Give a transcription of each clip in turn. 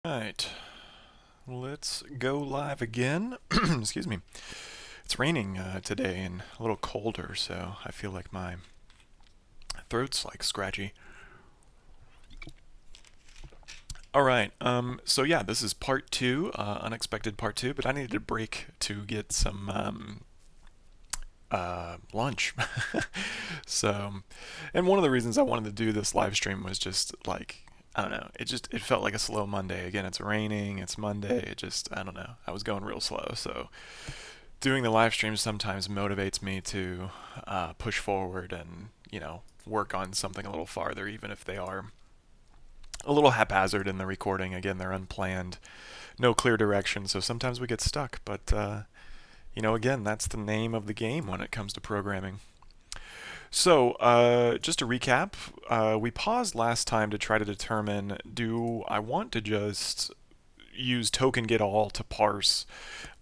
Alright, let's go live again. Excuse me. It's raining today and a little colder, so I feel like my throat's like scratchy. Alright, so yeah, this is part two, unexpected part two, but I needed a break to get some lunch. So, and one of the reasons I wanted to do this live stream was just like, I don't know, it felt like a slow Monday. Again, it's raining, it's Monday, I don't know, I was going real slow, so doing the live stream sometimes motivates me to push forward and, work on something a little farther, even if they are a little haphazard in the recording. Again, they're unplanned, no clear direction, so sometimes we get stuck, but again, that's the name of the game when it comes to programming. So, just to recap, we paused last time to try to determine, do I want to just use token get all to parse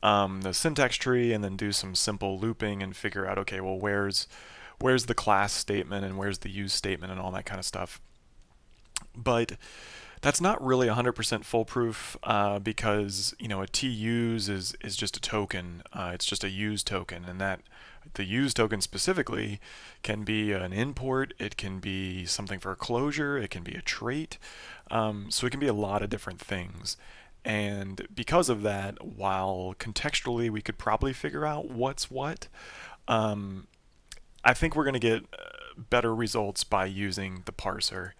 the syntax tree and then do some simple looping and figure out, okay, well, where's the class statement and where's the use statement and all that kind of stuff. But that's not really 100% foolproof because a TUse is just a token. It's just a use token, and that the use token specifically can be an import. It can be something for a closure. It can be a trait. So it can be a lot of different things. And because of that, while contextually we could probably figure out what's what, I think we're going to get better results by using the parser.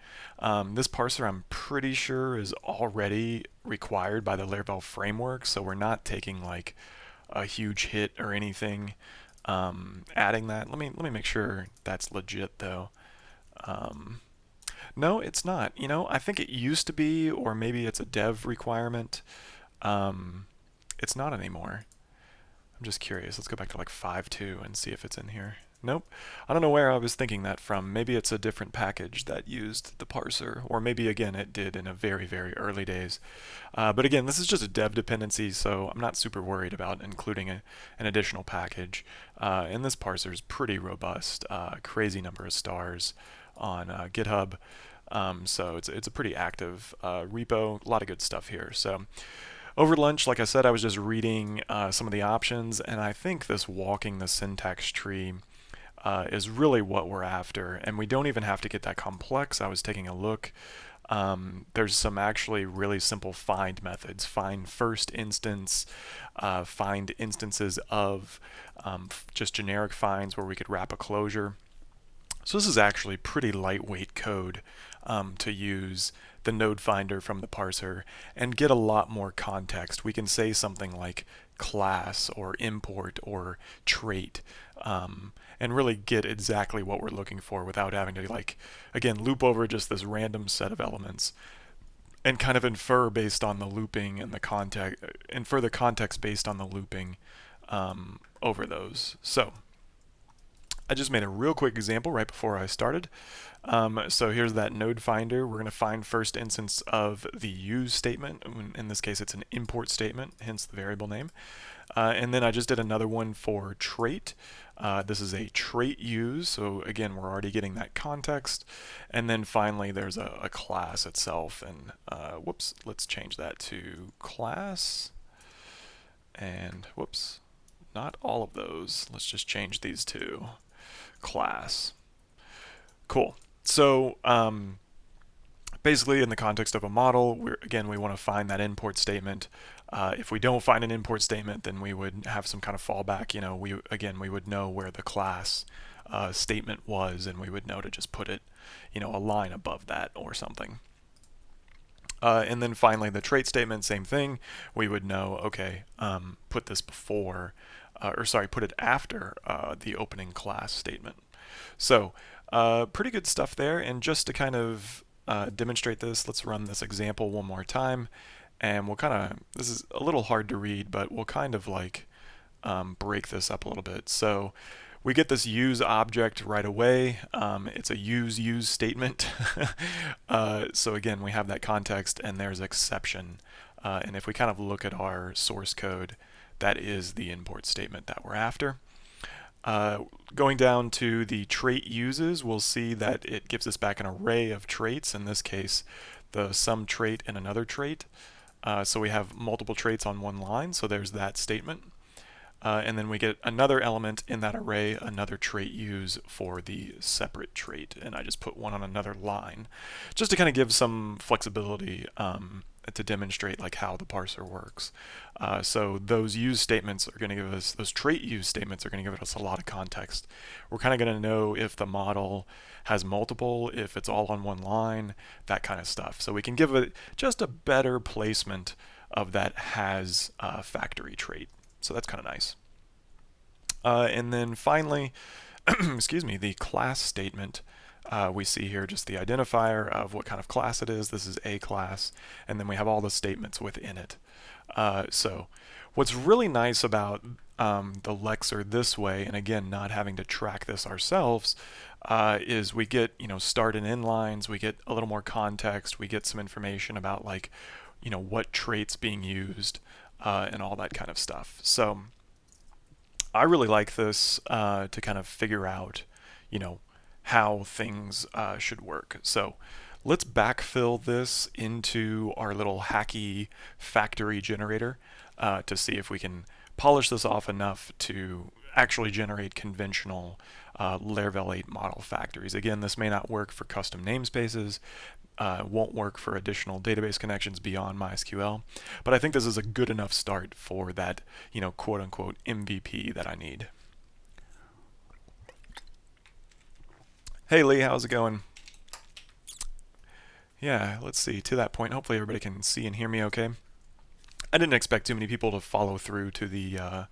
This parser, I'm pretty sure, is already required by the Laravel framework, so we're not taking like a huge hit or anything adding that. Let me make sure that's legit though. No, it's not. I think it used to be, or maybe it's a dev requirement. It's not anymore. I'm just curious. Let's go back to like 5.2 and see if it's in here. Nope. I don't know where I was thinking that from. Maybe it's a different package that used the parser, or maybe again it did in a very, very early days. But again, this is just a dev dependency, so I'm not super worried about including an additional package. And this parser is pretty robust, crazy number of stars on GitHub. So it's a pretty active repo, a lot of good stuff here. So over lunch, like I said, I was just reading some of the options, and I think this walking the syntax tree is really what we're after. And we don't even have to get that complex. I was taking a look. There's some actually really simple find methods. Find first instance, find instances of just generic finds where we could wrap a closure. So this is actually pretty lightweight code to use the node finder from the parser and get a lot more context. We can say something like class or import or trait and really get exactly what we're looking for without having to, like, again, loop over just this random set of elements and kind of infer based on the looping and the context, infer the context based on the looping over those. So I just made a real quick example right before I started. So here's that node finder. We're going to find first instance of the use statement. In this case, it's an import statement, hence the variable name. And then I just did another one for trait. This is a trait use. So again, we're already getting that context. And then finally, there's a class itself. And whoops, let's change that to class. And whoops, not all of those. Let's just change these to class. Cool. So basically, in the context of a model, we want to find that import statement. If we don't find an import statement, then we would have some kind of fallback. We would know where the class statement was, and we would know to just put it, a line above that or something. And then finally, the trait statement, same thing. We would know, okay, put this before, put it after the opening class statement. So pretty good stuff there. And just to kind of demonstrate this, let's run this example one more time. And we'll this is a little hard to read, but we'll kind of like break this up a little bit. So we get this use object right away. It's a use statement. So again, we have that context and there's exception. And if we kind of look at our source code, that is the import statement that we're after. Going down to the trait uses, we'll see that it gives us back an array of traits, in this case the sum trait and another trait. So we have multiple traits on one line, so there's that statement. And then we get another element in that array, another trait use for the separate trait. And I just put one on another line, just to kind of give some flexibility to demonstrate like how the parser works. So those use statements are going to give us, those trait use statements are going to give us a lot of context. We're kind of going to know if the model has multiple, if it's all on one line, that kind of stuff. So we can give it just a better placement of that has factory trait. So that's kind of nice. And then finally, excuse me, the class statement. We see here just the identifier of what kind of class it is. This is a class, and then we have all the statements within it. So what's really nice about the Lexer this way, and again, not having to track this ourselves, is we get, start and end lines, we get a little more context, we get some information about like, what traits being used, and all that kind of stuff. So I really like this to kind of figure out, how things should work. So let's backfill this into our little hacky factory generator to see if we can polish this off enough to actually generate conventional Laravel 8 model factories. Again, this may not work for custom namespaces, won't work for additional database connections beyond MySQL, but I think this is a good enough start for that, quote-unquote MVP that I need. Hey Lee, how's it going? Yeah, let's see, to that point, hopefully everybody can see and hear me okay. I didn't expect too many people to follow through to the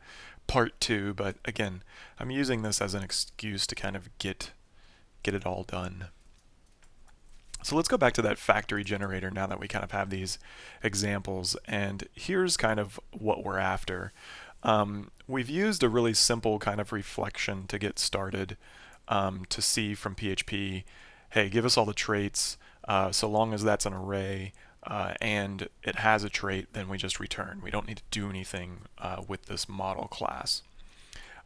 part 2, but again, I'm using this as an excuse to kind of get it all done. So let's go back to that factory generator now that we kind of have these examples, and here's kind of what we're after. We've used a really simple kind of reflection to get started to see from PHP, hey, give us all the traits, so long as that's an array and it has a trait, then we just return. We don't need to do anything with this model class.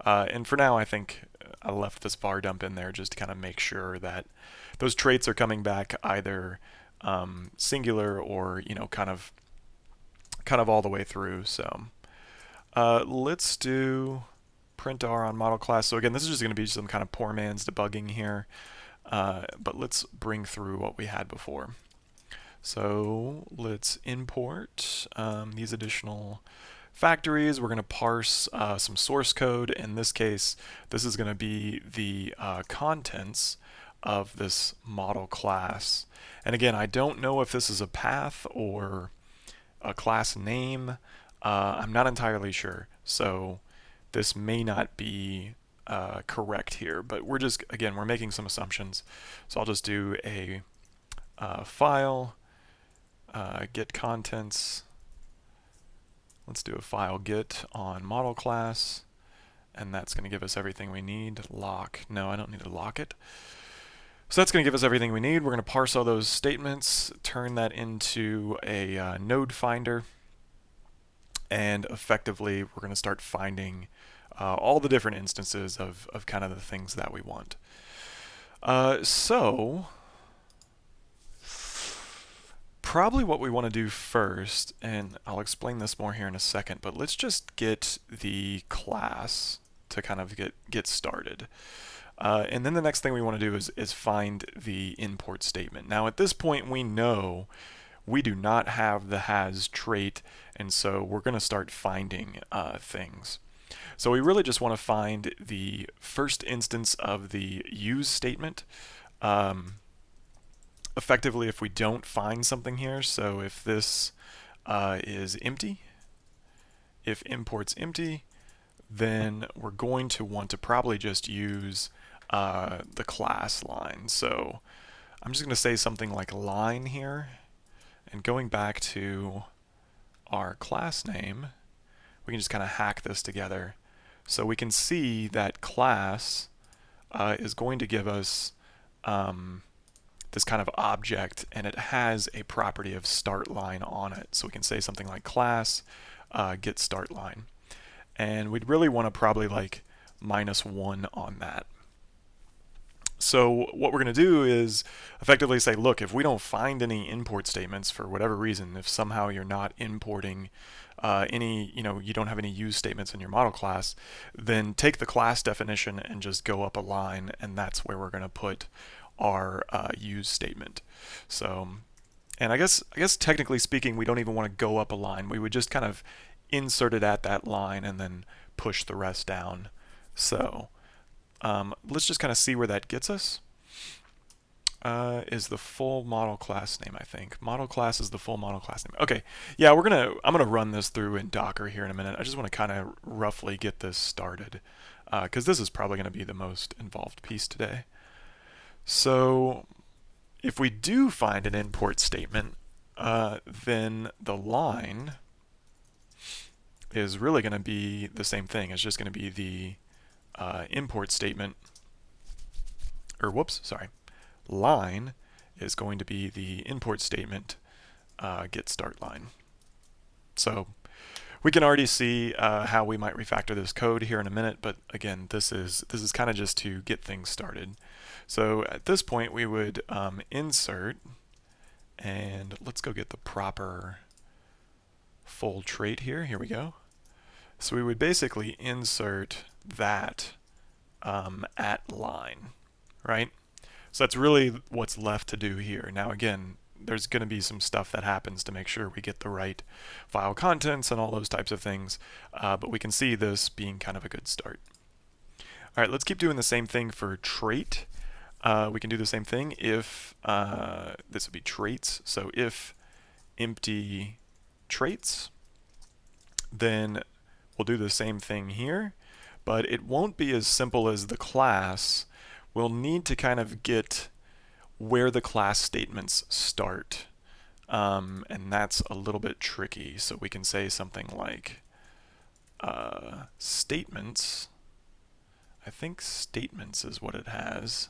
And for now, I think I left this var dump in there just to kind of make sure that those traits are coming back either singular or kind of all the way through. So let's do print r on model class. So again, this is just going to be some kind of poor man's debugging here, but let's bring through what we had before. So let's import these additional factories. We're going to parse some source code. In this case, this is going to be the contents of this model class. And again, I don't know if this is a path or a class name. I'm not entirely sure. So this may not be correct here, but we're just, again, we're making some assumptions. So I'll just do a file, get contents. Let's do a file get on model class, and that's going to give us everything we need. Lock, no, I don't need to lock it. So that's going to give us everything we need. We're going to parse all those statements, turn that into a node finder, and effectively we're going to start finding all the different instances of kind of the things that we want. So probably what we want to do first, and I'll explain this more here in a second, but let's just get the class to kind of get started. And then the next thing we want to do is find the import statement. Now at this point we know we do not have the has trait, and so we're going to start finding things. So we really just want to find the first instance of the use statement. Effectively, if we don't find something here, so if this is empty, if import's empty, then we're going to want to probably just use the class line. So I'm just going to say something like line here, and going back to our class name, we can just kind of hack this together. So we can see that class is going to give us this kind of object, and it has a property of start line on it. So we can say something like class get start line, and we'd really want to probably like -1 on that. So what we're going to do is effectively say, look, if we don't find any import statements for whatever reason, if somehow you're not importing any, you don't have any use statements in your model class, then take the class definition and just go up a line, and that's where we're going to put our use statement. So, and I guess technically speaking, we don't even want to go up a line. We would just kind of insert it at that line and then push the rest down. So let's just kind of see where that gets us. Is the full model class name, I think. Model class is the full model class name. Okay, yeah, I'm gonna run this through in Docker here in a minute. I just want to kind of roughly get this started, because this is probably going to be the most involved piece today. So if we do find an import statement, then the line is really going to be the same thing. It's just going to be the import statement, or whoops, sorry, line is going to be the import statement get start line. So we can already see how we might refactor this code here in a minute, but again, this is kind of just to get things started. So at this point, we would insert, and let's go get the proper full trait here. Here we go. So we would basically insert that at line, right? So that's really what's left to do here. Now again, there's going to be some stuff that happens to make sure we get the right file contents and all those types of things, but we can see this being kind of a good start. All right, let's keep doing the same thing for trait. We can do the same thing if, this would be traits, so if empty traits, then we'll do the same thing here, but it won't be as simple as the class. We'll need to kind of get where the class statements start, and that's a little bit tricky. So we can say something like statements. I think statements is what it has.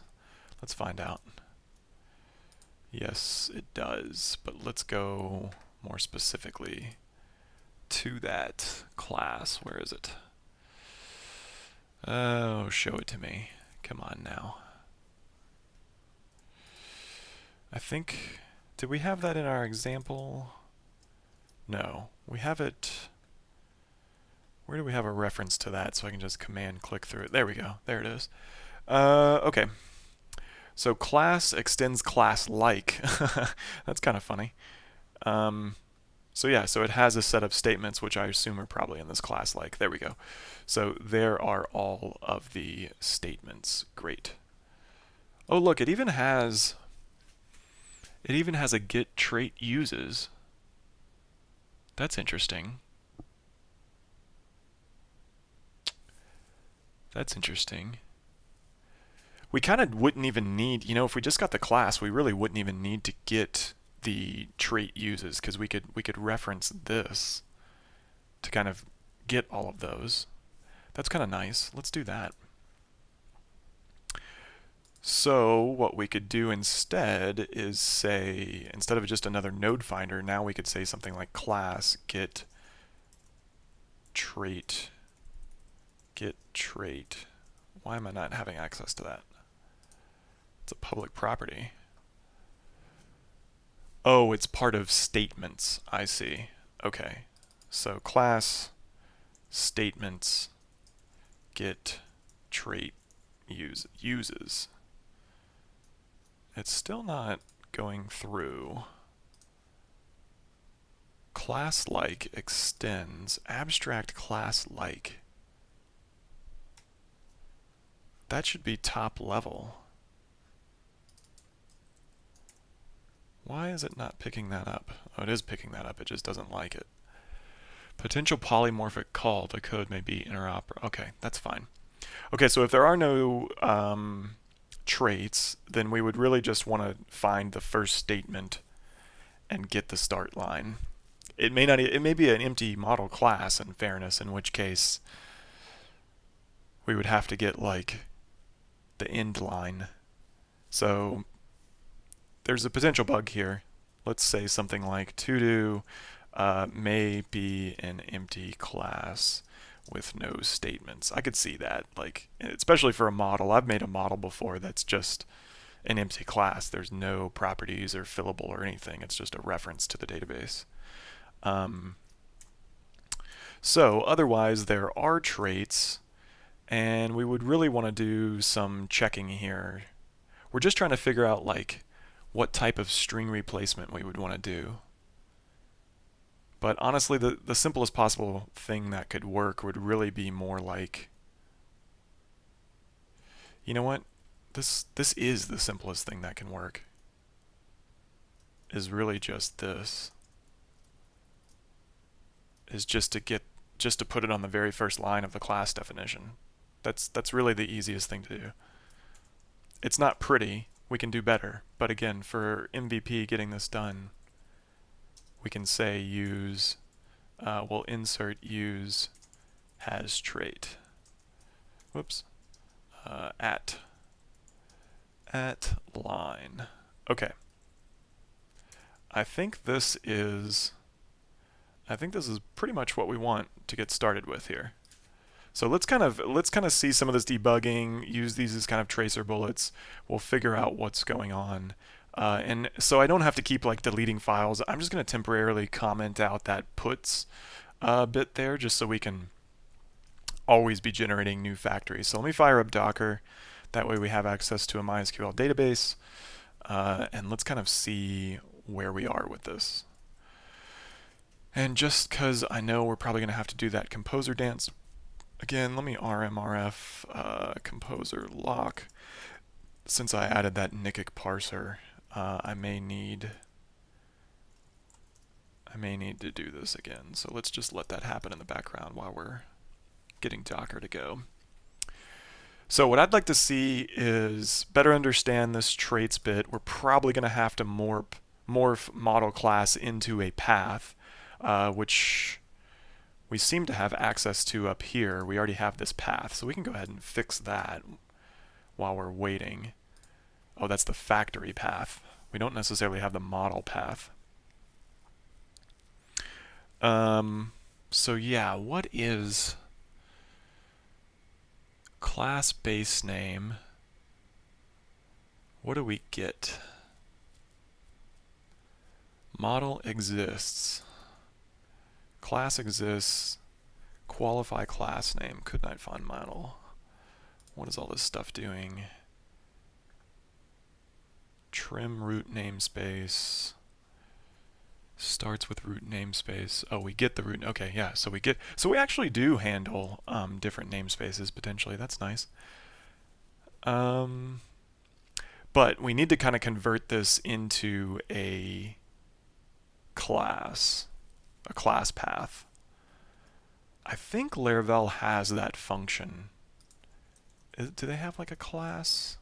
Let's find out. Yes, it does, but let's go more specifically to that class. Where is it? Oh, show it to me. Come on now. I think, did we have that in our example? No, we have it. Where do we have a reference to that so I can just command click through it? There we go. There it is. Okay. So class extends class like. That's kind of funny. So yeah, so it has a set of statements which I assume are probably in this class like. There we go. So there are all of the statements. Great. Oh look, it even has a get trait uses. That's interesting. That's interesting. We kind of wouldn't even need, if we just got the class, we really wouldn't even need to get the trait uses, because we could reference this to kind of get all of those. That's kind of nice. Let's do that. So what we could do instead is say, instead of just another node finder, now we could say something like class get trait. Why am I not having access to that? It's a public property. Oh, it's part of statements. I see. Okay. So class statements get trait uses. It's still not going through. Class like extends abstract class like. That should be top level. Why is it not picking that up? Oh, it is picking that up. It just doesn't like it. Potential polymorphic call. The code may be interoperable. Okay, that's fine. Okay, so if there are no traits, then we would really just want to find the first statement and get the start line. It may be an empty model class, in fairness, in which case we would have to get like the end line. So there's a potential bug here. Let's say something like to do may be an empty class. with no statements. I could see that, like, especially for a model. I've made a model before that's just an empty class. There's no properties or fillable or anything. It's just a reference to the database. So otherwise, there are traits, and we would really want to do some checking here. We're just trying to figure out like what type of string replacement we would want to do. But honestly, the simplest possible thing that could work would really be more like, you know what? This is the simplest thing that can work. Is really just this. Is just to put it on the very first line of the class definition. That's really the easiest thing to do. It's not pretty. We can do better. But again, for MVP getting this done, we can say use, we'll insert use has trait. Whoops. At line. Okay. I think this is pretty much what we want to get started with here. So let's kind of see some of this debugging, use these as kind of tracer bullets. We'll figure out what's going on. And so I don't have to keep like deleting files. I'm just going to temporarily comment out that puts bit there just so we can always be generating new factories. So let me fire up Docker. That way we have access to a MySQL database. And let's kind of see where we are with this. And just because I know we're probably going to have to do that composer dance again, let me rmrf composer lock. Since I added that Nikic parser, I may need to do this again. So let's just let that happen in the background while we're getting Docker to go. So what I'd like to see is better understand this traits bit. We're probably going to have to morph model class into a path, which we seem to have access to up here. We already have this path, so we can go ahead and fix that while we're waiting. Oh, that's the factory path. We don't necessarily have the model path. So yeah, what is class base name? What do we get? Model exists. Class exists. Qualify class name. Could not find model. What is all this stuff doing? Trim root namespace. Starts with root namespace. Oh, we get the root. Okay, yeah. So we actually do handle different namespaces potentially. That's nice. But we need to kind of convert this into a class path. I think Laravel has that function. Do they have like a class?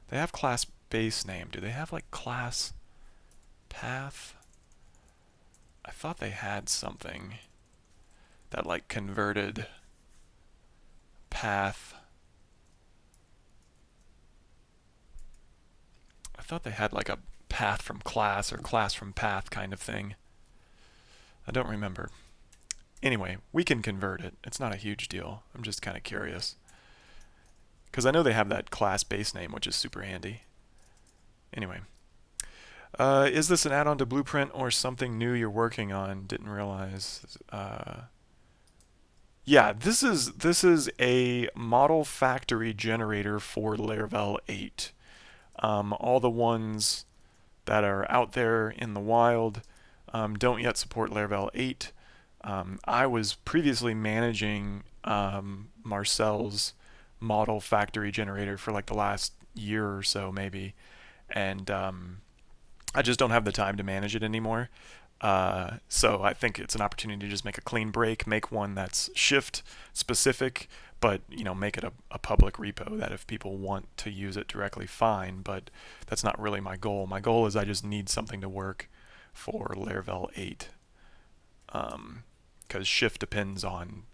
They have class base name. Do they have like class path? I thought they had something that like converted path. I thought they had like a path from class or class from path kind of thing. I don't remember. Anyway, we can convert it. It's not a huge deal. I'm just kind of curious. Because I know they have that class base name, which is super handy. Anyway. Is this an add-on to Blueprint or something new you're working on? Didn't realize. Yeah, this is a model factory generator for Laravel 8. All the ones that are out there in the wild don't yet support Laravel 8. I was previously managing Marcel's model factory generator for like the last year or so maybe, and I just don't have the time to manage it anymore. So I think it's an opportunity to just make a clean break, make one that's Shift specific, but make it a public repo that if people want to use it directly, fine. But that's not really my goal. My goal is I just need something to work for Laravel 8, because Shift depends on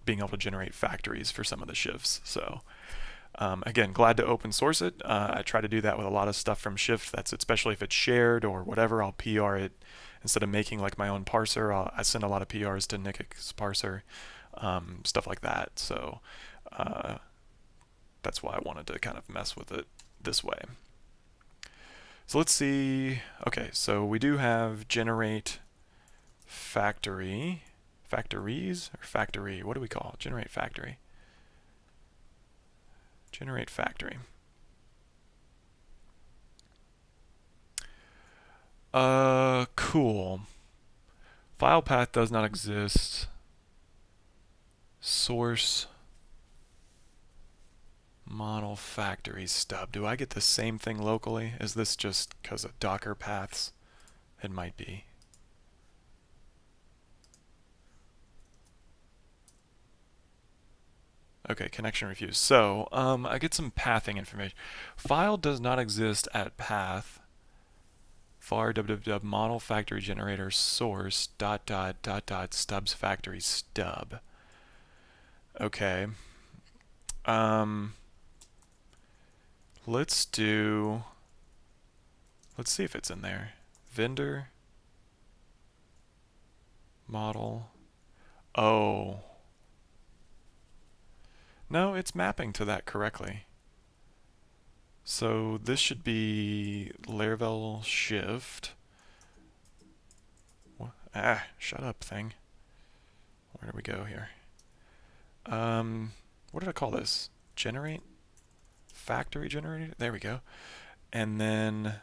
being able to generate factories for some of the shifts. So again, glad to open source it. I try to do that with a lot of stuff from Shift. That's especially if it's shared or whatever. I'll PR it instead of making like my own parser. I send a lot of PRs to Nikic's parser. stuff like that. So that's why I wanted to kind of mess with it this way. So let's see. Okay, so we do have generate factories or factory. What do we call it? Generate factory. Generate factory. Cool. File path does not exist. Source model factory stub. Do I get the same thing locally? Is this just because of Docker paths? It might be. Okay, connection refused. So, I get some pathing information. File does not exist at path. var www model factory generator source ... stubs factory stub. Okay. Let's see if it's in there. Vendor model. Oh. No, it's mapping to that correctly. So this should be Laravel shift. Ah, shut up, thing. Where do we go here? What did I call this? Generate? Factory generator? There we go. And then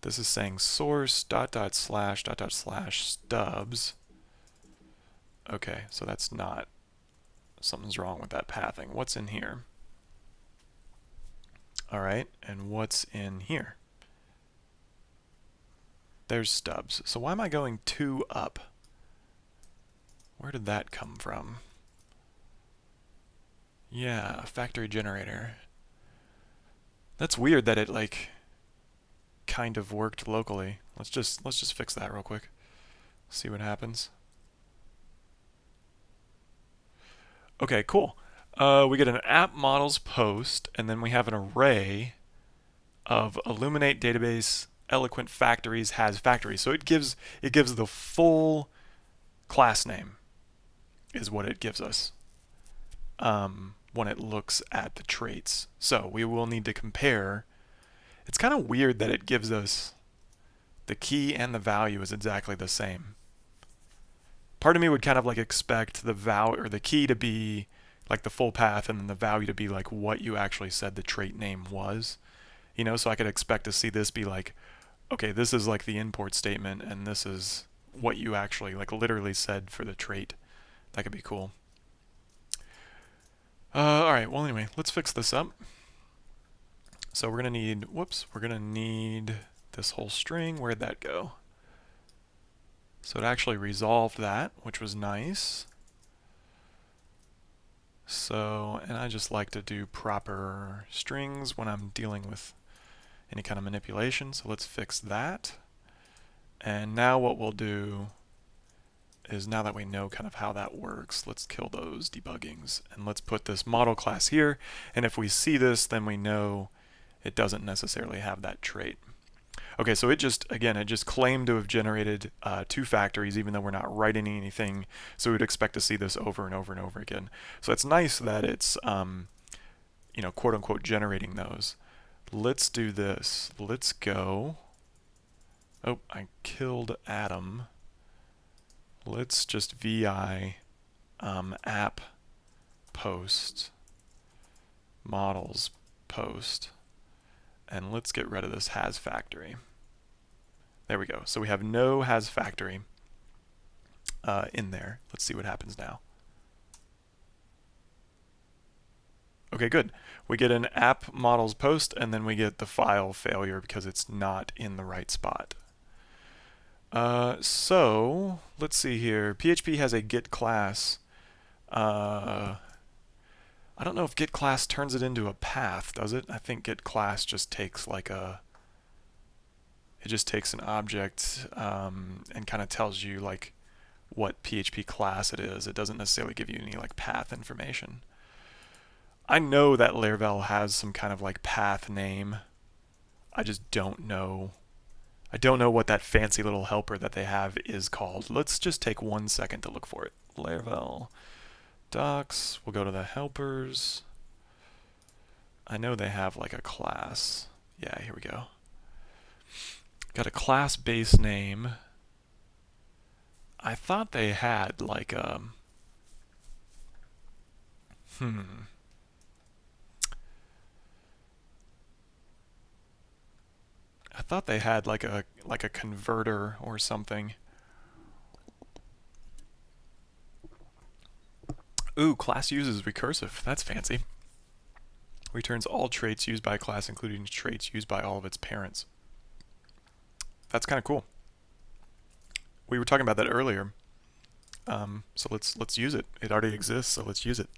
this is saying source ... // stubs. Okay, so that's not. Something's wrong with that pathing. What's in here? Alright, and what's in here? There's stubs. So why am I going 2 up? Where did that come from? Yeah, factory generator. That's weird that it like kind of worked locally. Let's just fix that real quick. See what happens. Okay, cool. We get an app models post, and then we have an array of Illuminate database, Eloquent factories, has factories. So it gives the full class name is what it gives us when it looks at the traits. So we will need to compare. It's kind of weird that it gives us the key and the value is exactly the same. Part of me would kind of like expect the value or the key to be like the full path and then the value to be like what you actually said the trait name was. You know, so I could expect to see this be like, okay, this is like the import statement and this is what you actually like literally said for the trait. That could be cool. Alright, well anyway, let's fix this up. So we're going to need this whole string. Where'd that go? So it actually resolved that, which was nice. So, and I just like to do proper strings when I'm dealing with any kind of manipulation. So let's fix that. And now what we'll do is, now that we know kind of how that works, let's kill those debuggings. And let's put this model class here. And if we see this, then we know it doesn't necessarily have that trait. Okay, so it just claimed to have generated 2 factories, even though we're not writing anything. So we'd expect to see this over and over and over again. So it's nice that it's, you know, quote unquote, generating those. Let's do this. Let's go. Oh, I killed Adam. Let's just vi app post models post. And let's get rid of this has factory. There we go. So we have no has factory in there. Let's see what happens now. Okay, good. We get an app models post, and then we get the file failure because it's not in the right spot. So let's see here. PHP has a get class. I don't know if get class turns it into a path, does it? I think get class just takes like it just takes an object and kind of tells you like what PHP class it is. It doesn't necessarily give you any like path information. I know that Laravel has some kind of like path name. I just don't know. I don't know what that fancy little helper that they have is called. Let's just take 1 second to look for it. Laravel docs. We'll go to the helpers. I know they have like a class. Yeah, here we go. Got a class base name. I thought they had like a I thought they had like a converter or something. Ooh, class uses recursive. That's fancy. Returns all traits used by a class, including traits used by all of its parents. That's kind of cool. We were talking about that earlier. So let's use it. It already exists, so let's use it.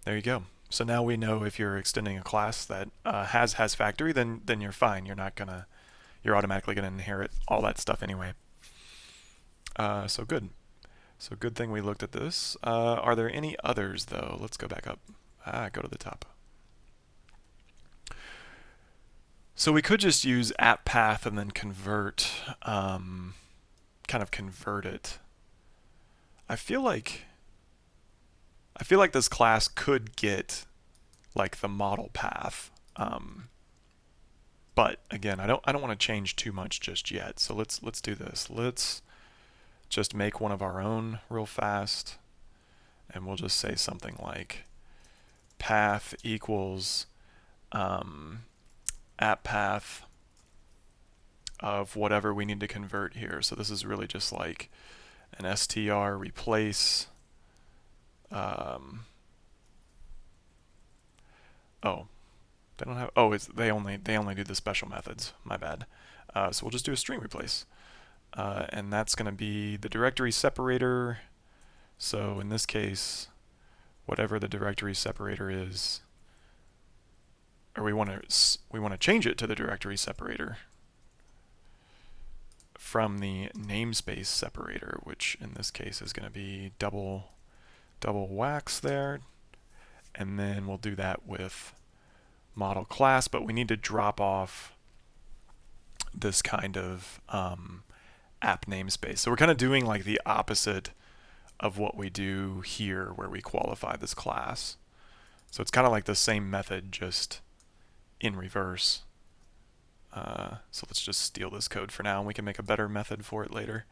There you go. So now we know if you're extending a class that has factory, then you're fine. You're automatically gonna inherit all that stuff anyway. So good. So good thing we looked at this. Are there any others though? Let's go back up. Go to the top. So we could just use app path and then convert, kind of convert it. I feel like this class could get like the model path, but again, I don't want to change too much just yet. So let's do this. Let's just make one of our own real fast, and we'll just say something like path equals app path of whatever we need to convert here. So this is really just like an str replace. Oh, they don't have. Oh, they only do the special methods. My bad. So we'll just do a string replace, and that's going to be the directory separator. So in this case, whatever the directory separator is, or we want to change it to the directory separator from the namespace separator, which in this case is going to be double wax there, and then we'll do that with model class, but we need to drop off this kind of app namespace. So we're kind of doing like the opposite of what we do here where we qualify this class. So it's kind of like the same method, just in reverse. So let's just steal this code for now, and we can make a better method for it later.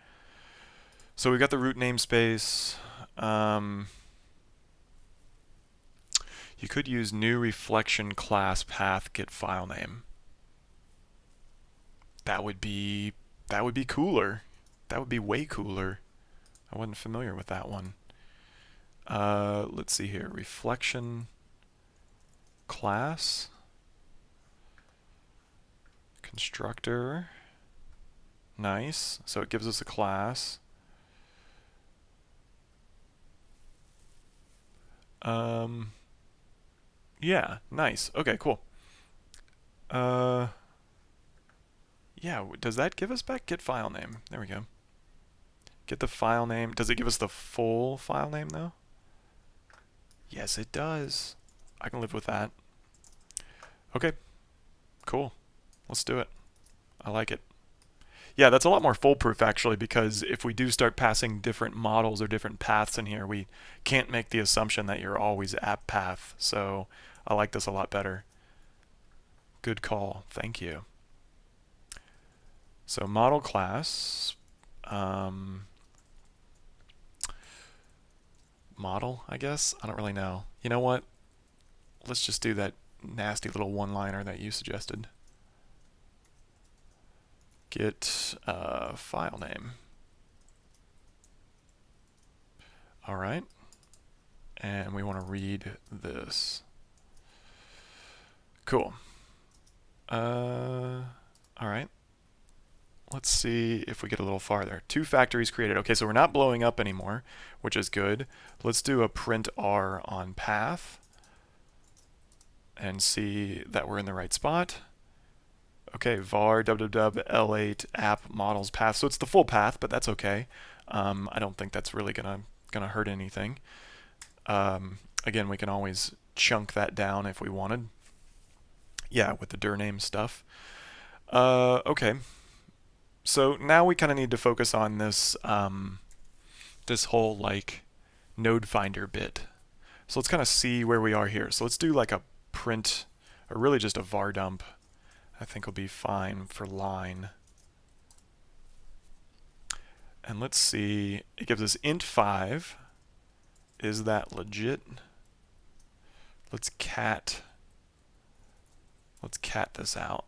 So we've got the root namespace. You could use new reflection class path get file name. That would be cooler. That would be way cooler. I wasn't familiar with that one. Let's see here. Reflection class constructor. Nice. So it gives us a class. Yeah, nice. Okay, cool. Yeah, does that give us back get file name? There we go. Get the file name. Does it give us the full file name though? Yes, it does. I can live with that. Okay, cool. Let's do it. I like it. Yeah, that's a lot more foolproof actually, because if we do start passing different models or different paths in here, we can't make the assumption that you're always app path. So I like this a lot better. Good call. Thank you. So model class, model, I guess? I don't really know. You know what? Let's just do that nasty little one-liner that you suggested. Get file name. All right. And we want to read this. Cool. All right. Let's see if we get a little farther. 2 factories created. Okay, so we're not blowing up anymore, which is good. Let's do a print R on path and see that we're in the right spot. Okay, var www l8 app models path. So it's the full path, but that's okay. I don't think that's really gonna hurt anything. Again, we can always chunk that down if we wanted. Yeah, with the dir name stuff. Okay. So now we kind of need to focus on this this whole like node finder bit. So let's kind of see where we are here. So let's do like a print, or really just a var dump. I think will be fine for line. And let's see, it gives us int 5. Is that legit? Let's cat this out.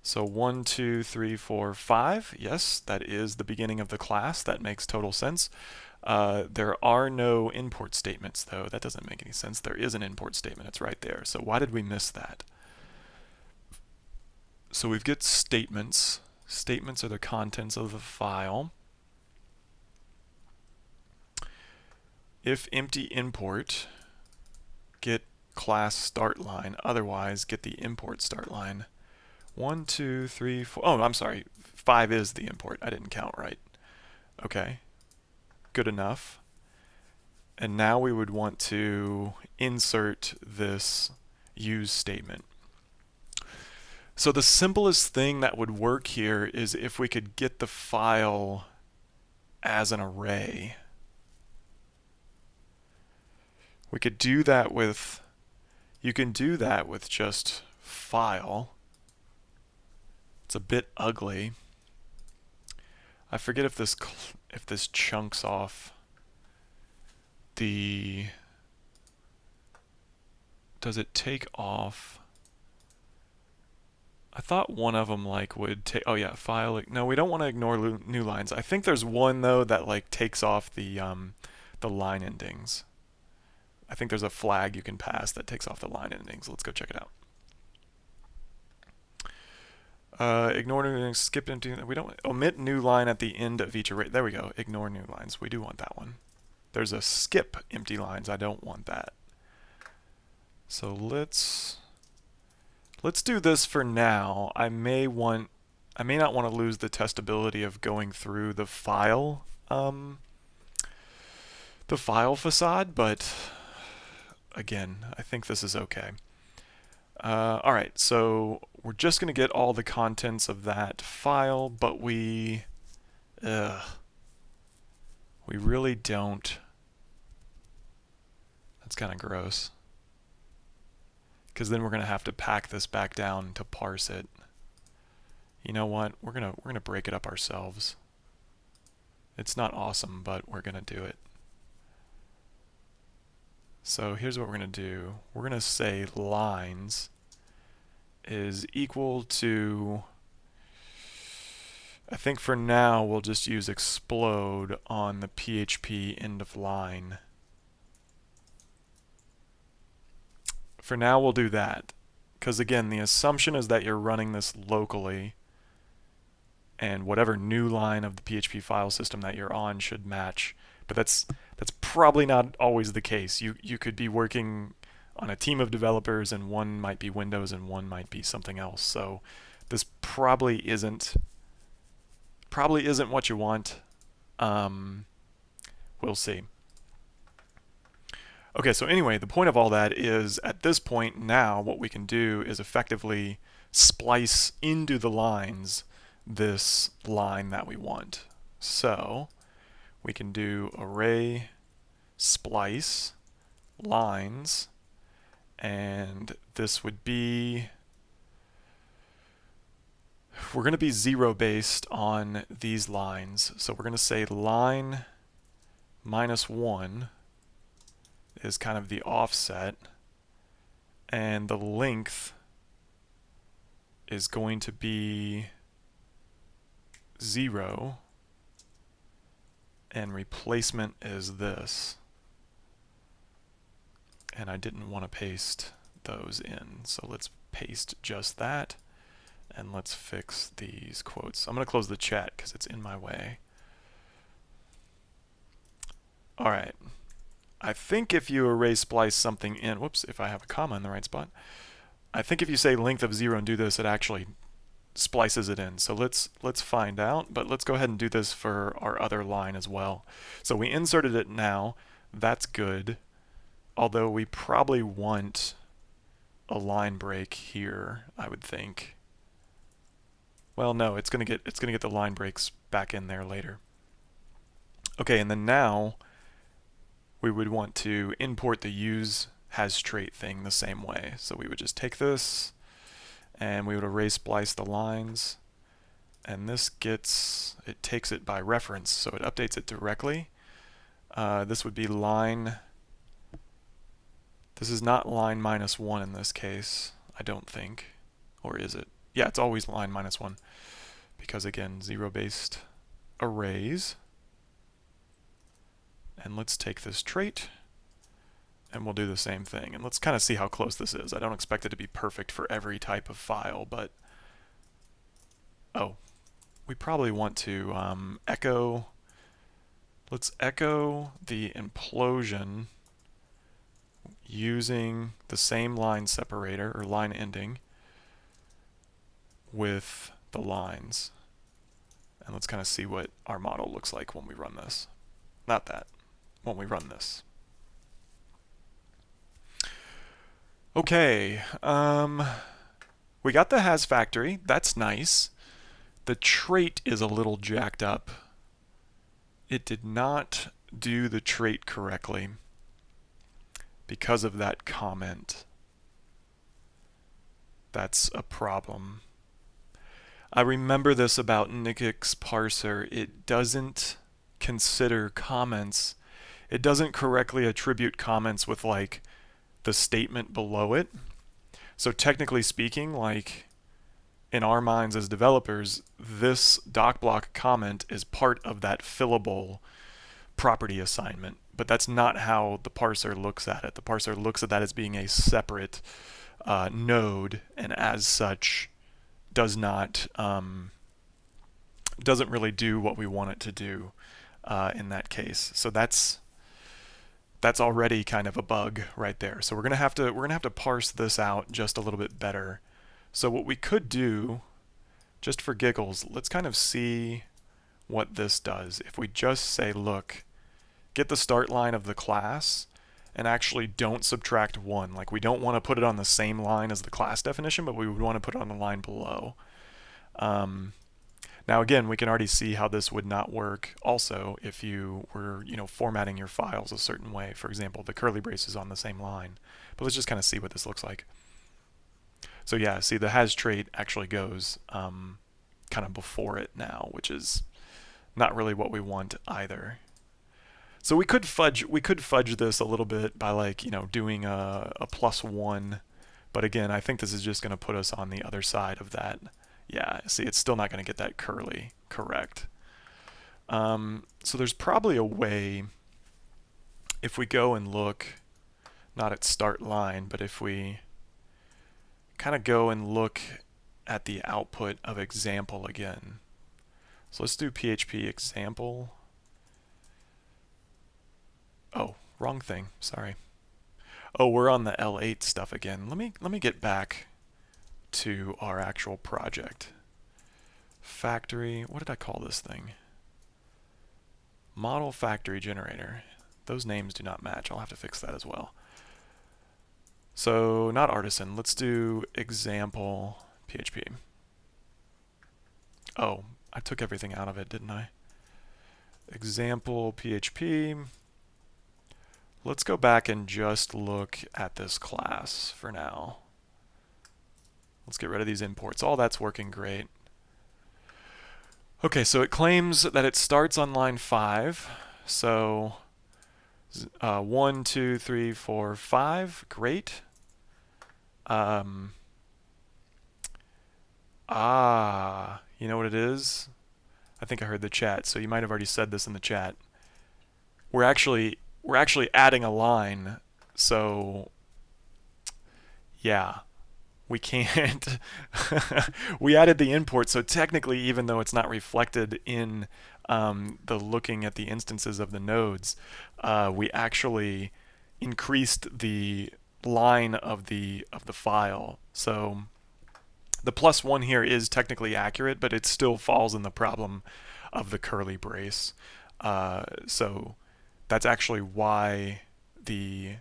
So 1, 2, 3, 4, 5. Yes, that is the beginning of the class. That makes total sense. There are no import statements, though. That doesn't make any sense. There is an import statement. It's right there. So why did we miss that? So we've got statements. Statements are the contents of the file. If empty import, get class start line. Otherwise, get the import start line. 1, 2, 3, 4. Oh, I'm sorry. 5 is the import. I didn't count right. Okay. Good enough. And now we would want to insert this use statement. So the simplest thing that would work here is if we could get the file as an array. We could do that with, you can do that with just file. It's a bit ugly. I forget if this chunks off the, does it take off? I thought one of them like would take, oh yeah, file, no, we don't want to ignore new lines. I think there's one though that like takes off the line endings. I think there's a flag you can pass that takes off the line endings. Let's go check it out. Ignore new lines, skip empty. We don't omit new line at the end of each array. There we go. Ignore new lines. We do want that one. There's a skip empty lines. I don't want that. So let's do this for now. I may not want to lose the testability of going through the file facade, but again, I think this is okay. All right, so we're just going to get all the contents of that file, but we really don't. That's kind of gross, because then we're going to have to pack this back down to parse it. You know what? We're gonna break it up ourselves. It's not awesome, but we're gonna do it. So here's what we're going to do. We're going to say lines is equal to, I think for now we'll just use explode on the PHP end of line. For now we'll do that, because again the assumption is that you're running this locally and whatever new line of the PHP file system that you're on should match. But that's probably not always the case. You could be working on a team of developers and one might be Windows and one might be something else. So this probably isn't what you want. We'll see. Okay, so anyway, the point of all that is at this point now what we can do is effectively splice into the lines this line that we want. So we can do array splice lines, and this would be, we're going to be 0 based on these lines. So we're going to say line -1 is kind of the offset, and the length is going to be 0, and replacement is this. And I didn't want to paste those in, so let's paste just that, and let's fix these quotes. I'm going to close the chat because it's in my way. All right. I think if you array splice something in, whoops, if I have a comma in the right spot, I think if you say length of 0 and do this, it actually splices it in. So let's find out, but let's go ahead and do this for our other line as well. So we inserted it now. That's good. Although we probably want a line break here, I would think. Well, no, it's gonna get the line breaks back in there later. Okay, and then now we would want to import the use has trait thing the same way. So we would just take this and we would array splice the lines, and this it takes it by reference, so it updates it directly. This would be line, this is not line -1 in this case, I don't think, or is it? Yeah, it's always line -1, because again, zero-based arrays. And let's take this trait, and we'll do the same thing. And let's kind of see how close this is. I don't expect it to be perfect for every type of file, but oh, we probably want to echo. Let's echo the implosion using the same line separator or line ending with the lines. And let's kind of see what our model looks like when we run this. Not that, when we run this. Okay, we got the has factory. That's nice. The trait is a little jacked up. It did not do the trait correctly because of that comment. That's a problem. I remember this about Nikic's parser. It doesn't consider comments. It doesn't correctly attribute comments with like the statement below it. So technically speaking, like in our minds as developers, this docblock comment is part of that fillable property assignment, but that's not how the parser looks at it. The parser looks at that as being a separate node, and as such doesn't really do what we want it to do in that case. So that's already kind of a bug right there. So we're gonna have to parse this out just a little bit better. So what we could do, just for giggles, let's kind of see what this does. If we just say, look, get the start line of the class and actually don't subtract 1. Like we don't want to put it on the same line as the class definition, but we would want to put it on the line below. Now again, we can already see how this would not work also if you were, formatting your files a certain way. For example, the curly braces on the same line. But let's just kind of see what this looks like. So yeah, see the has trait actually goes kind of before it now, which is not really what we want either. So we could fudge this a little bit by like, doing a +1, but again, I think this is just going to put us on the other side of that. Yeah, see, it's still not going to get that curly correct. So there's probably a way, if we go and look, not at start line, but if we kind of go and look at the output of example again. So let's do PHP example. Oh, wrong thing, sorry. Oh, we're on the L8 stuff again. Let me get back to our actual project. Factory, what did I call this thing? Model factory generator. Those names do not match. I'll have to fix that as well. So not artisan, let's do example PHP. Oh, I took everything out of it, didn't I? Example PHP. Let's go back and just look at this class for now. Let's get rid of these imports. All that's working great. Okay, so it claims that it starts on line 5. So 1, 2, 3, 4, 5. Great. You know what it is? I think I heard the chat, so you might have already said this in the chat. We're actually adding a line, so yeah, we can't. We added the import, so technically, even though it's not reflected in the looking at the instances of the nodes, we actually increased the line of the file. So the +1 here is technically accurate, but it still falls in the problem of the curly brace. So that's actually why the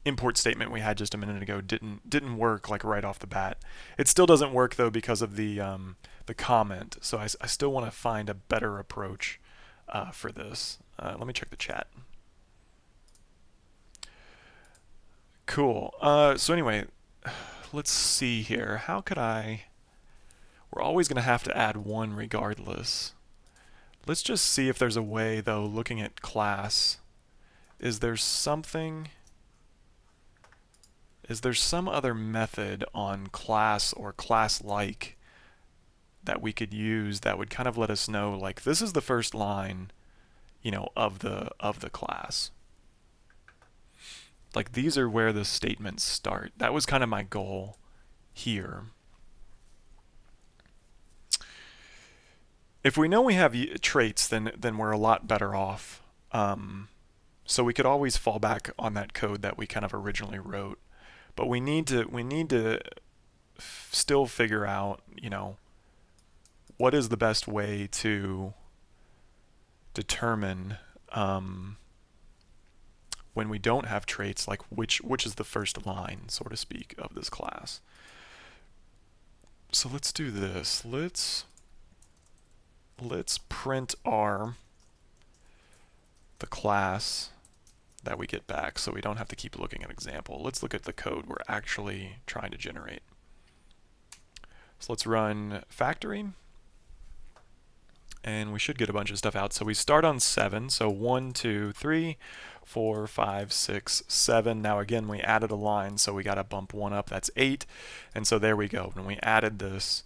import statement we had just a minute ago didn't work like right off the bat. It still doesn't work though because of the comment. So I still want to find a better approach for this. Let me check the chat. Cool. So anyway, let's see here. How could I... We're always going to have to add one regardless. Let's just see if there's a way, though, looking at class. Is there something... Is there some other method on class or class-like that we could use that would kind of let us know, like, this is the first line, you know, of the class. Like, these are where the statements start. That was kind of my goal here. If we know we have traits, then we're a lot better off. So we could always fall back on that code that we kind of originally wrote. But we need to still figure out, you know, what is the best way to determine when we don't have traits, like which is the first line, so to speak, of this class. So let's do this. Let's print the class that we get back so we don't have to keep looking at example. Let's look at the code we're actually trying to generate. So let's run factory, and we should get a bunch of stuff out. So we start on 7, so 1, 2, 3, 4, 5, 6, 7. Now again, we added a line, so we got to bump one up. That's 8, and so there we go. When we added this,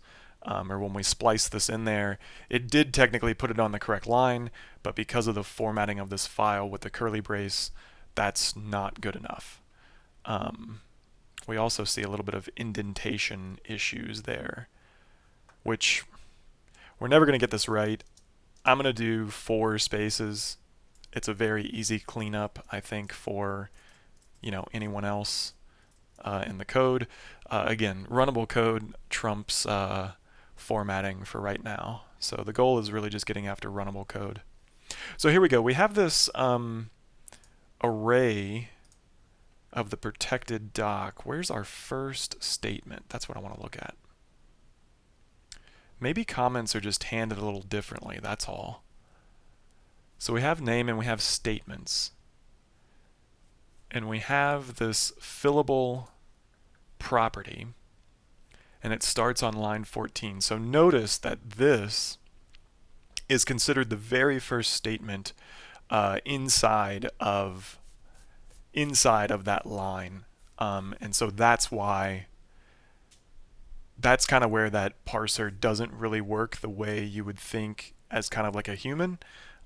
or when we spliced this in there, it did technically put it on the correct line, but because of the formatting of this file with the curly brace, that's not good enough. We also see a little bit of indentation issues there, which we're never going to get this right. I'm going to do 4 spaces. It's a very easy cleanup, I think, for, you know, anyone else in the code. Again, runnable code trumps formatting for right now. So the goal is really just getting after runnable code. So here we go. We have this array of the protected doc. Where's our first statement? That's what I want to look at. Maybe comments are just handed a little differently, that's all. So we have name and we have statements. And we have this fillable property, and it starts on line 14. So notice that this is considered the very first statement inside of that line. And so that's why, that's kind of where that parser doesn't really work the way you would think as kind of like a human.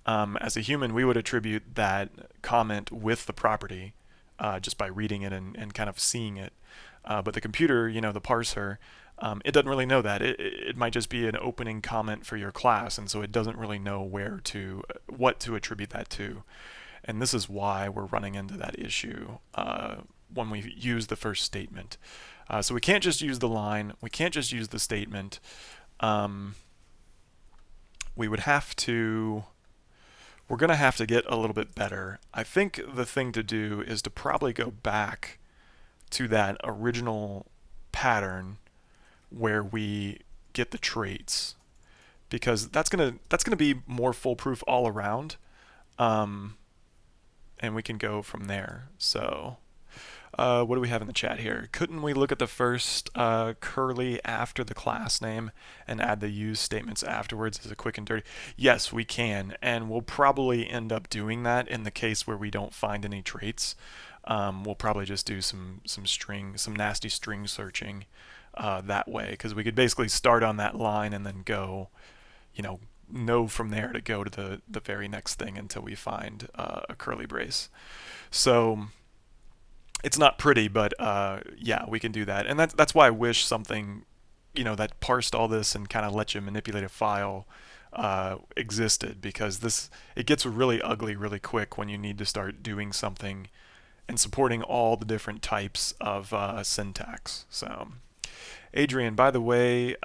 As a human, we would attribute that comment with the property just by reading it and kind of seeing it. But the computer, you know, the parser, it doesn't really know that. It might just be an opening comment for your class, and so it doesn't really know what to attribute that to. And this is why we're running into that issue when we use the first statement. So we can't just use the line. We can't just use the statement. We would have to... We're going to have to get a little bit better. I think the thing to do is to probably go back to that original pattern where we get the traits, because that's gonna be more foolproof all around, and we can go from there. So what do we have in the chat here? Couldn't we look at the first curly after the class name and add the use statements afterwards as a quick and dirty? Yes, we can, and we'll probably end up doing that in the case where we don't find any traits. We'll probably just do some nasty string searching that way, because we could basically start on that line and then go, you know from there to go to the very next thing until we find a curly brace. So it's not pretty, but yeah, we can do that. And that's why I wish something, you know, that parsed all this and kind of let you manipulate a file existed, because it gets really ugly really quick when you need to start doing something and supporting all the different types of syntax. So, Adrian, by the way,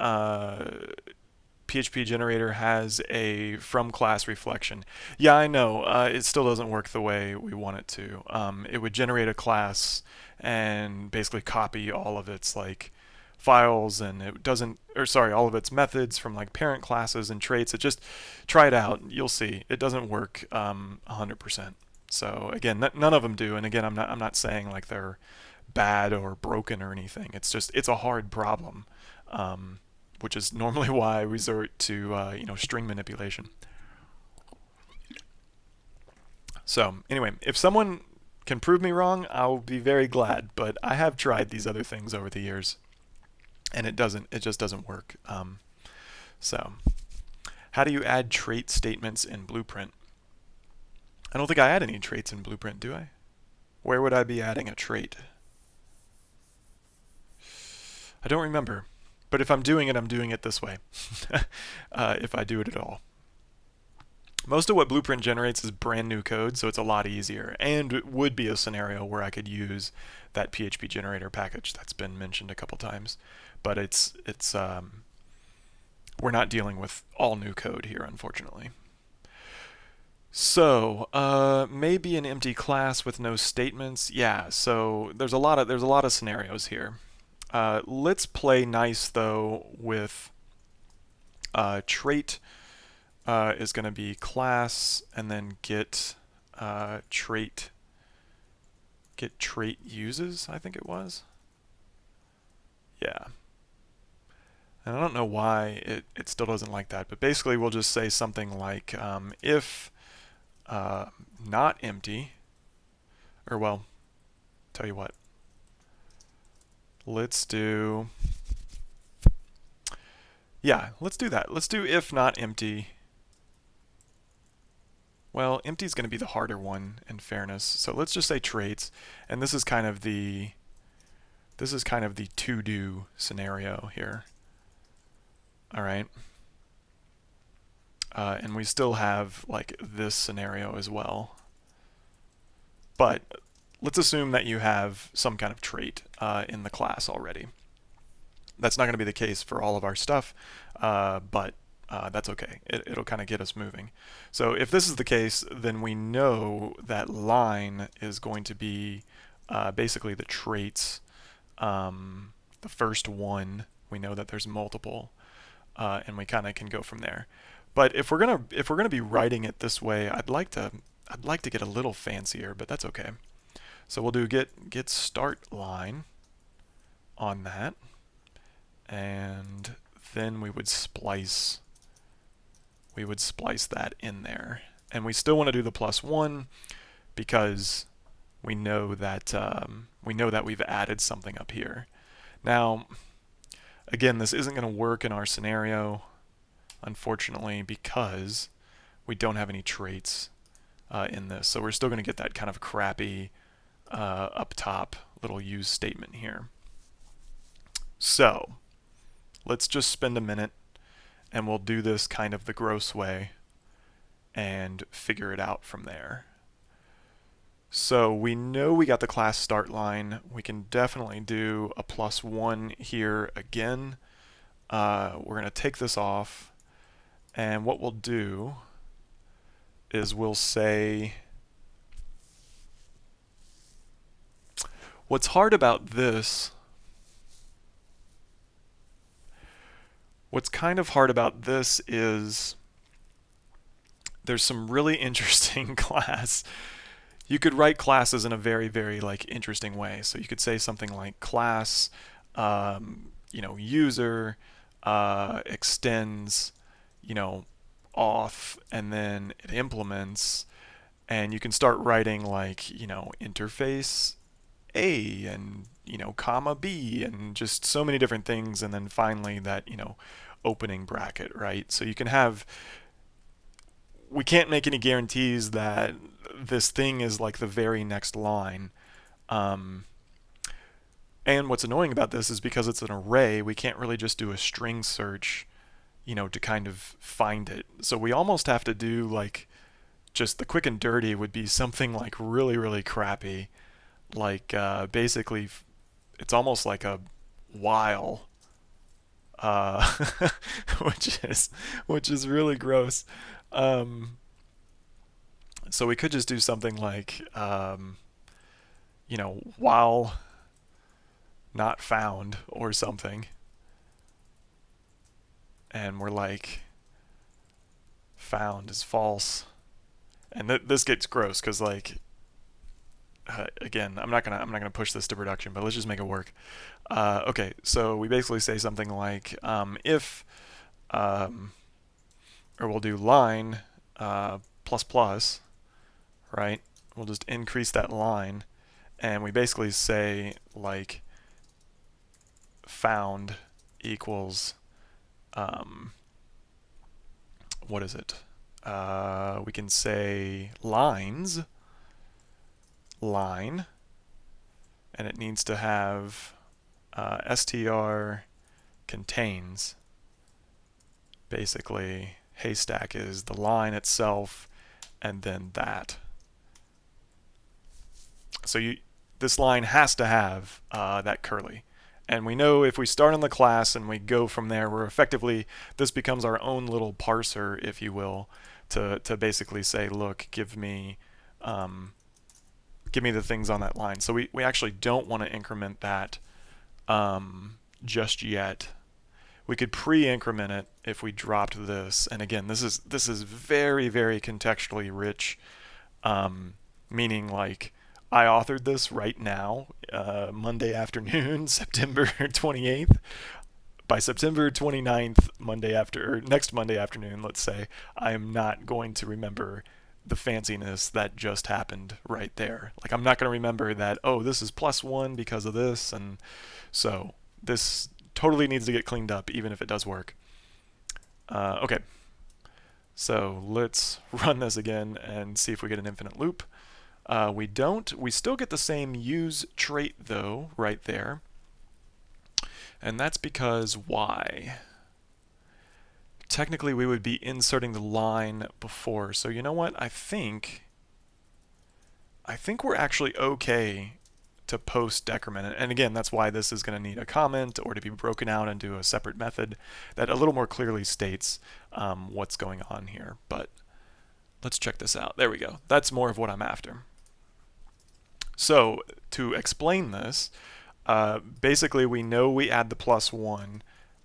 PHP generator has a from class reflection. Yeah, I know. It still doesn't work the way we want it to. It would generate a class and basically copy all of its like files, and it doesn't, or sorry, all of its methods from like parent classes and traits. It just, try it out. You'll see. It doesn't work 100%. So again, none of them do. And again, I'm not saying like they're bad or broken or anything. It's just it's a hard problem, which is normally why I resort to string manipulation. So anyway, if someone can prove me wrong, I'll be very glad. But I have tried these other things over the years, and it just doesn't work. So how do you add trait statements in Blueprint? I don't think I add any traits in Blueprint, do I? Where would I be adding a trait? I don't remember. But if I'm doing it, I'm doing it this way. If I do it at all. Most of what Blueprint generates is brand new code, so it's a lot easier. And it would be a scenario where I could use that PHP generator package that's been mentioned a couple times. But we're not dealing with all new code here, unfortunately. So maybe an empty class with no statements. Yeah. So there's a lot of scenarios here. Let's play nice though with trait is going to be class and then get trait uses, I think it was. Yeah. And I don't know why it still doesn't like that, but basically we'll just say something like if not empty, or well, tell you what, let's do, yeah, let's do that. Let's do if not empty. Well, empty is going to be the harder one in fairness, so let's just say traits, and this is kind of the to-do scenario here. All right. And we still have like this scenario as well. But let's assume that you have some kind of trait in the class already. That's not going to be the case for all of our stuff, but that's okay. It'll kind of get us moving. So if this is the case, then we know that line is going to be basically the traits, the first one. We know that there's multiple, and we kind of can go from there. But if we're gonna be writing it this way, I'd like to get a little fancier, but that's okay. So we'll do get start line on that, and then we would splice that in there. And we still want to do the +1 because we know that we've added something up here. Now, again, this isn't going to work in our scenario, unfortunately, because we don't have any traits in this. So we're still going to get that kind of crappy up top little use statement here. So let's just spend a minute and we'll do this kind of the gross way and figure it out from there. So we know we got the class start line. We can definitely do a +1 here again. We're going to take this off, and what we'll do is we'll say, what's kind of hard about this is there's some really interesting class. You could write classes in a very, very like interesting way. So you could say something like class, user extends, auth, and then it implements, and you can start writing like, interface A and, comma B, and just so many different things, and then finally that, opening bracket, right? So you can have, we can't make any guarantees that this thing is like the very next line. And what's annoying about this is because it's an array, we can't really just do a string search, to kind of find it. So we almost have to do like, just the quick and dirty would be something like really, really crappy. Like basically, it's almost like a while, which is really gross. So we could just do something like, while not found or something. And we're like, found is false. And this gets gross because like again, I'm not gonna push this to production, but let's just make it work. Okay, so we basically say something like if or we'll do line plus plus, right? We'll just increase that line, and we basically say like found equals what is it? We can say lines line, and it needs to have str contains. Basically, haystack is the line itself, and then that. So this line has to have that curly. And we know if we start on the class and we go from there, we're effectively, this becomes our own little parser, if you will, to basically say, look, give me the things on that line. So we actually don't want to increment that just yet. We could pre-increment it if we dropped this. And again, this is very, very contextually rich, meaning like I authored this right now, Monday afternoon, September 28th. By September 29th, next Monday afternoon, let's say, I am not going to remember the fanciness that just happened right there. Like I'm not going to remember that, oh, this is +1 because of this, and so this totally needs to get cleaned up even if it does work. Okay, so let's run this again and see if we get an infinite loop. We don't. We still get the same use trait though right there, and that's because why? Technically we would be inserting the line before. So you know what? I think we're actually okay to post decrement. And again, that's why this is going to need a comment or to be broken out into a separate method that a little more clearly states what's going on here. But let's check this out. There we go. That's more of what I'm after. So to explain this, basically we know we add the +1,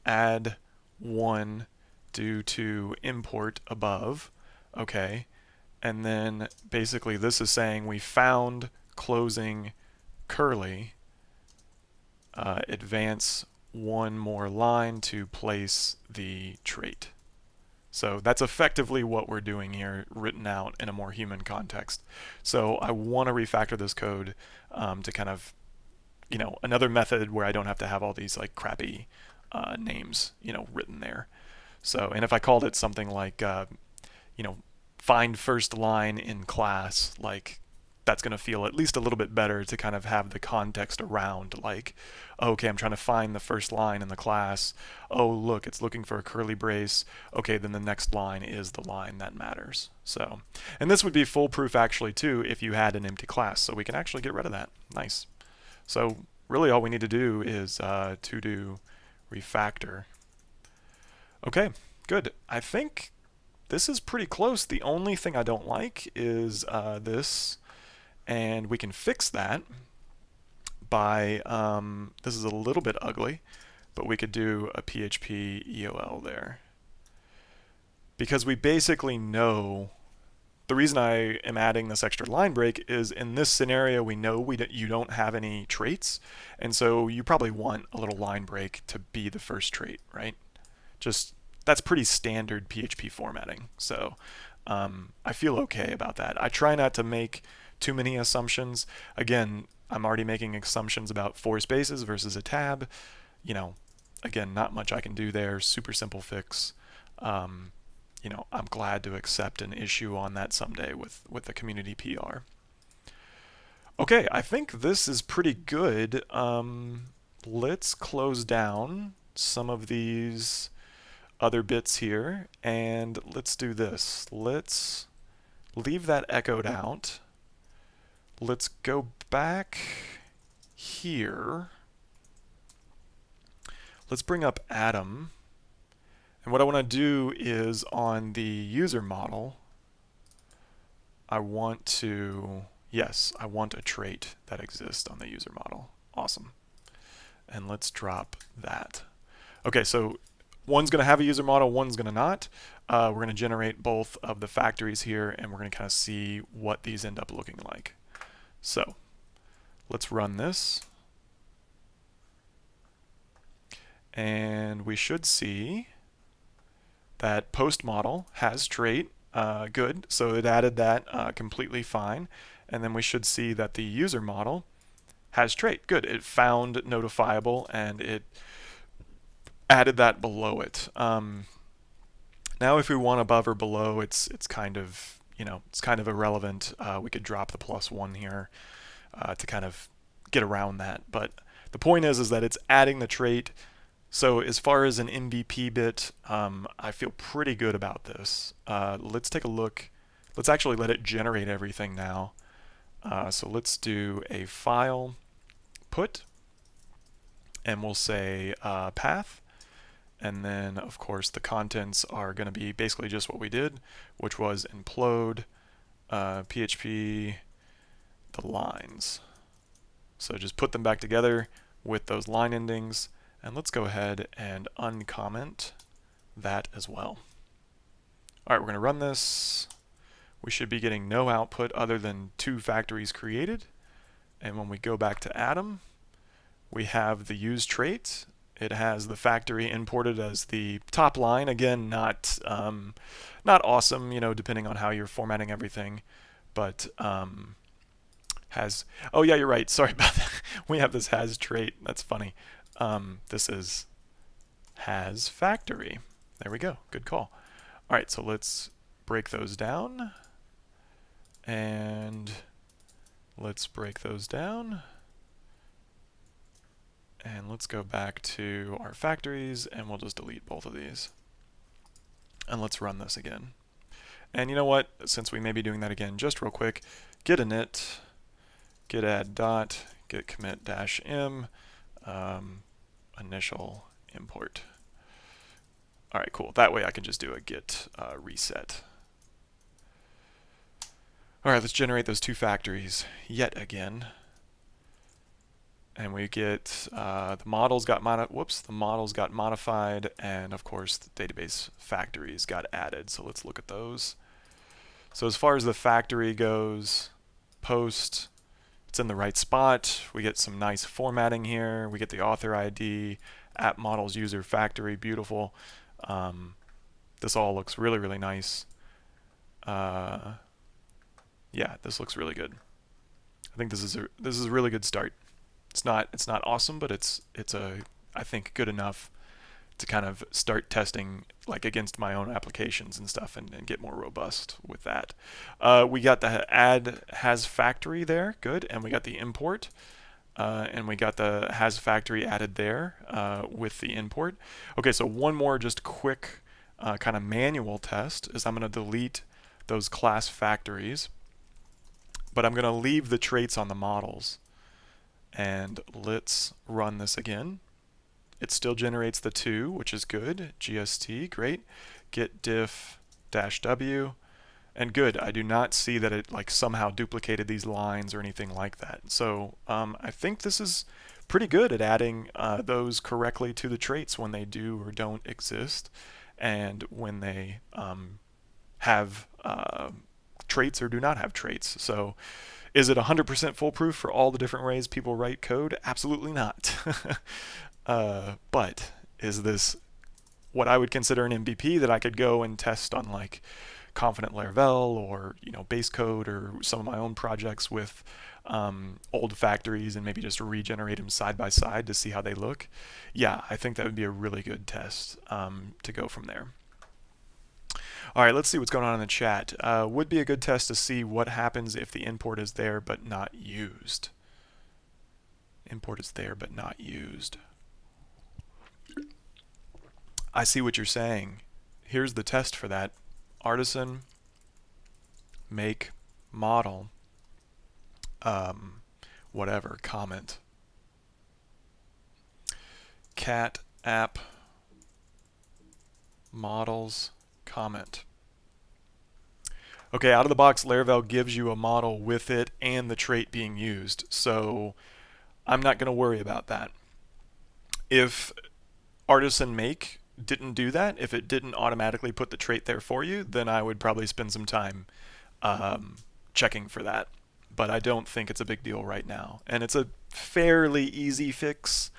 add 1 due to import above, okay, and then basically this is saying we found closing curly, advance one more line to place the trait. So that's effectively what we're doing here, written out in a more human context. So I want to refactor this code to kind of, another method where I don't have to have all these like crappy names, written there. So, and if I called it something like, find first line in class, like that's going to feel at least a little bit better to kind of have the context around, like, okay, I'm trying to find the first line in the class. Oh, look, it's looking for a curly brace. Okay, then the next line is the line that matters. So, and this would be foolproof actually too if you had an empty class. So we can actually get rid of that. Nice. So really all we need to do is to do refactor. Okay, good. I think this is pretty close. The only thing I don't like is this. And we can fix that by, this is a little bit ugly, but we could do a PHP EOL there. Because we basically know, the reason I am adding this extra line break is in this scenario we know you don't have any traits, and so you probably want a little line break to be the first trait, right? Just, that's pretty standard PHP formatting, so I feel okay about that. I try not to make too many assumptions. Again, I'm already making assumptions about 4 spaces versus a tab. Again, not much I can do there. Super simple fix. I'm glad to accept an issue on that someday with the community PR. Okay, I think this is pretty good. Let's close down some of these other bits here, and let's do this. Let's leave that echoed out. Let's go back here. Let's bring up Atom. And what I want to do is on the user model, I want a trait that exists on the user model. Awesome. And let's drop that. Okay, so one's going to have a user model, one's going to not. We're going to generate both of the factories here, and we're going to kind of see what these end up looking like. So let's run this. And we should see that post model has trait. Good. So it added that completely fine. And then we should see that the user model has trait. Good. It found notifiable and it added that below it. Now if we want above or below, it's kind of, it's kind of irrelevant. We could drop the +1 here to kind of get around that. But the point is that it's adding the trait. So as far as an MVP bit, I feel pretty good about this. Let's take a look. Let's actually let it generate everything now. So let's do a file put, and we'll say path. And then, of course, the contents are going to be basically just what we did, which was implode PHP the lines. So just put them back together with those line endings. And let's go ahead and uncomment that as well. All right, we're going to run this. We should be getting no output other than 2 factories created. And when we go back to Atom, we have the use trait. It has the factory imported as the top line. Again, not awesome, depending on how you're formatting everything, but has. Oh yeah, you're right. Sorry about that. We have this has trait. That's funny. This is has factory. There we go. Good call. All right, so let's break those down. And let's break those down. And let's go back to our factories, and we'll just delete both of these. And let's run this again. And you know what? Since we may be doing that again, just real quick, git init, git add dot, git commit dash m, initial import. All right, cool. That way I can just do a git reset. All right, let's generate those 2 factories yet again. And we get the models got modified, and of course the database factories got added. So let's look at those. So as far as the factory goes, post, it's in the right spot. We get some nice formatting here. We get the author ID, app models user factory, beautiful. This all looks really, really nice. Yeah, this looks really good. I think this is a really good start. It's not awesome, but it's I think good enough to kind of start testing like against my own applications and stuff, and get more robust with that. We got the add has factory there, good, and we got the import, and we got the has factory added there with the import. Okay, so one more just quick kind of manual test is I'm going to delete those class factories, but I'm going to leave the traits on the models. And let's run this again. It still generates the 2, which is good. GST, great. Git diff -w, and good. I do not see that it like somehow duplicated these lines or anything like that. So I think this is pretty good at adding those correctly to the traits when they do or don't exist, and when they have traits or do not have traits. So is it 100% foolproof for all the different ways people write code? Absolutely not. But is this what I would consider an MVP that I could go and test on like Confident Laravel or base code or some of my own projects with old factories and maybe just regenerate them side by side to see how they look? Yeah, I think that would be a really good test to go from there. All right, let's see what's going on in the chat. Would be a good test to see what happens if the import is there but not used. Import is there but not used. I see what you're saying. Here's the test for that. Artisan make model whatever comment cat app models comment. Okay, out of the box, Laravel gives you a model with it and the trait being used, so I'm not going to worry about that. If Artisan make didn't do that, if it didn't automatically put the trait there for you, then I would probably spend some time um, checking for that. But I don't think it's a big deal right now. And it's a fairly easy fix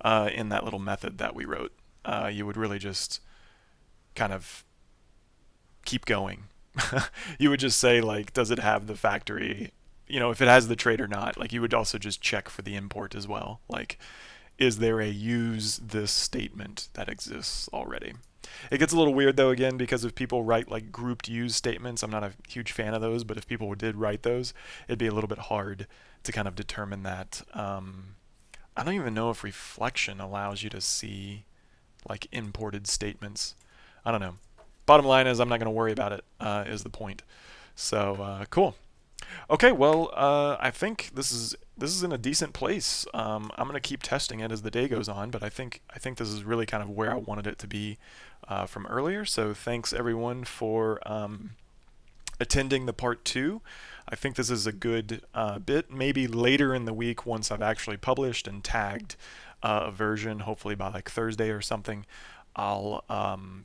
in that little method that we wrote. You would really just kind of keep going. You would just say, like, does it have the factory, if it has the trait or not. Like, you would also just check for the import as well. Like, is there a use this statement that exists already? It gets a little weird though, again, because if people write like grouped use statements, I'm not a huge fan of those, but if people did write those, it'd be a little bit hard to kind of determine that. I don't even know if reflection allows you to see like imported statements. I don't know. Bottom line is I'm not going to worry about it, is the point. So cool. Okay, well, I think this is in a decent place. I'm gonna keep testing it as the day goes on, but I think this is really kind of where I wanted it to be from earlier. So thanks everyone for attending the part 2. I think this is a good bit. Maybe later in the week, once I've actually published and tagged a version, hopefully by like Thursday or something, I'll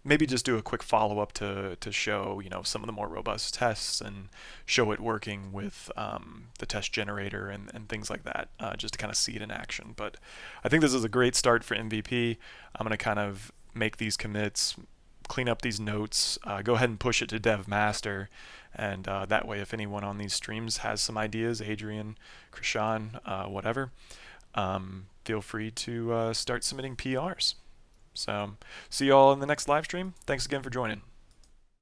maybe just do a quick follow-up to show some of the more robust tests and show it working with the test generator and things like that, just to kind of see it in action. But I think this is a great start for MVP. I'm going to kind of make these commits, clean up these notes, go ahead and push it to dev master, and that way if anyone on these streams has some ideas, Adrian, Krishan, whatever, feel free to start submitting PRs. So see you all in the next live stream. Thanks again for joining.